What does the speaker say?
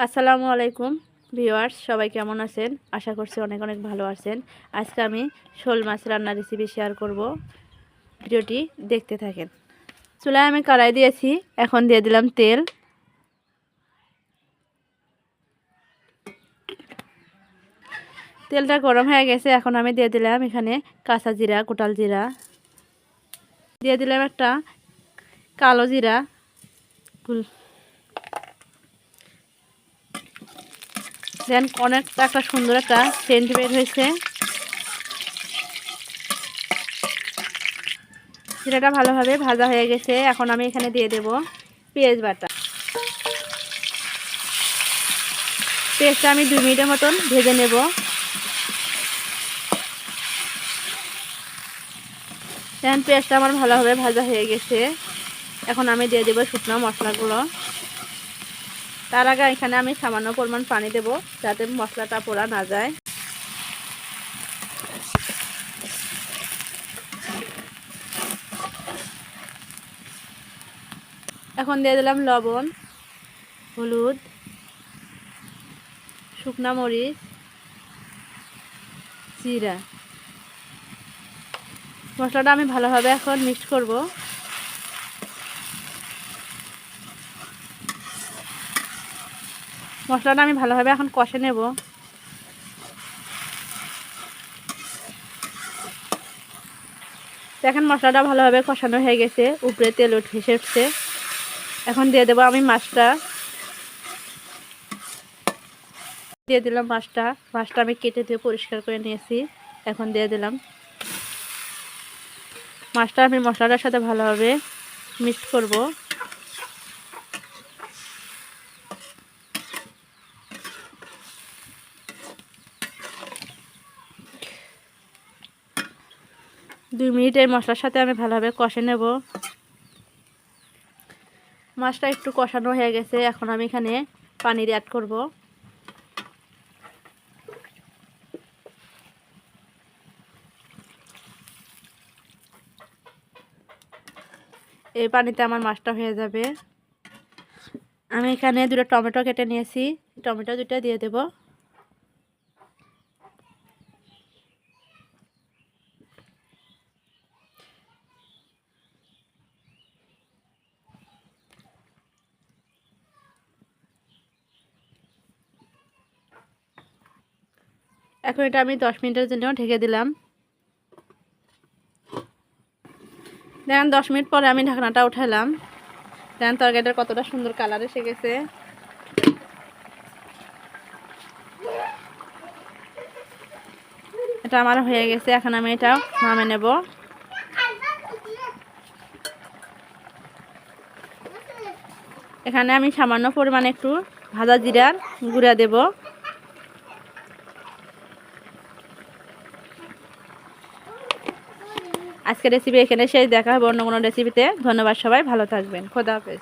আসসালামু আলাইকুম ভিউয়ার্স, সবাই কেমন আছেন? আশা করছি অনেক অনেক ভালো আছেন। আজকে আমি শোল মাছ রান্নার রেসিপি শেয়ার করব, ভিডিওটি দেখতে থাকেন। চুলায় আমি কড়াই দিয়েছি, এখন দিয়ে দিলাম তেল। তেলটা গরম হয়ে গেছে, এখন আমি দিয়ে দিলাম এখানে কাঁচা জিরা, কোটাল জিরা, দিয়ে দিলাম একটা কালো জিরা, দেন অনেকটা একটা সুন্দর একটা সেন্ট বের হয়েছে। জিরাটা ভালোভাবে ভাজা হয়ে গেছে, এখন আমি এখানে দিয়ে দেব পেঁয়াজ বাটা। পেঁয়াজটা আমি 2 মিনিটের মতন ভেজে নেব। দেন পেঁয়াজটা আমার ভালোভাবে ভাজা হয়ে গেছে, এখন আমি দিয়ে দেব শুকনো মশলাগুলো। তার আগে এখানে আমি সামান্য পরিমাণ পানি দেব, যাতে মশলাটা পোড়া না যায়। এখন দিয়ে দিলাম লবণ, হলুদ, শুকনা মরিচ, জিরা। মশলাটা আমি ভালোভাবে এখন মিক্স করব। মশলাটা আমি ভালোভাবে এখন কষে নেব। দেখেন মশলাটা ভালোভাবে কষানো হয়ে গেছে, উপরে তেল উঠে এসেছে। এখন দিয়ে দেবো আমি মাছটা, দিয়ে দিলাম মাছটা আমি কেটে দিয়ে পরিষ্কার করে নিয়েছি। এখন দিয়ে দিলাম মাছটা, আমি মশলাটার সাথে ভালোভাবে মিক্স করব। দুই মিনিট এই মশলার সাথে আমি ভালোভাবে কষে নেব। মাছটা একটু কষানো হয়ে গেছে, এখন আমি এখানে পানি অ্যাড করব। এই পানিতে আমার মাছটা হয়ে যাবে। আমি এখানে 2টা টমেটো কেটে নিয়েছি, টমেটো 2টা দিয়ে দেব। এখন এটা আমি 10 মিনিটের জন্য ঢেকে দিলাম। দেখেন 10 মিনিট পরে আমি ঢাকনাটা উঠালাম। দেখেন তরকারিটার কতটা সুন্দর কালার এসে গেছে। এটা আমার হয়ে গেছে, এখন আমি এটা নামিয়ে নেব। এখানে আমি সামান্য পরিমাণে একটু ভাজা জিরার গুঁড়া দেব। আজকের রেসিপি এখানে শেষ, দেখা হবে অন্য কোনো রেসিপিতে। ধন্যবাদ, সবাই ভালো থাকবেন। খোদা হাফেজ।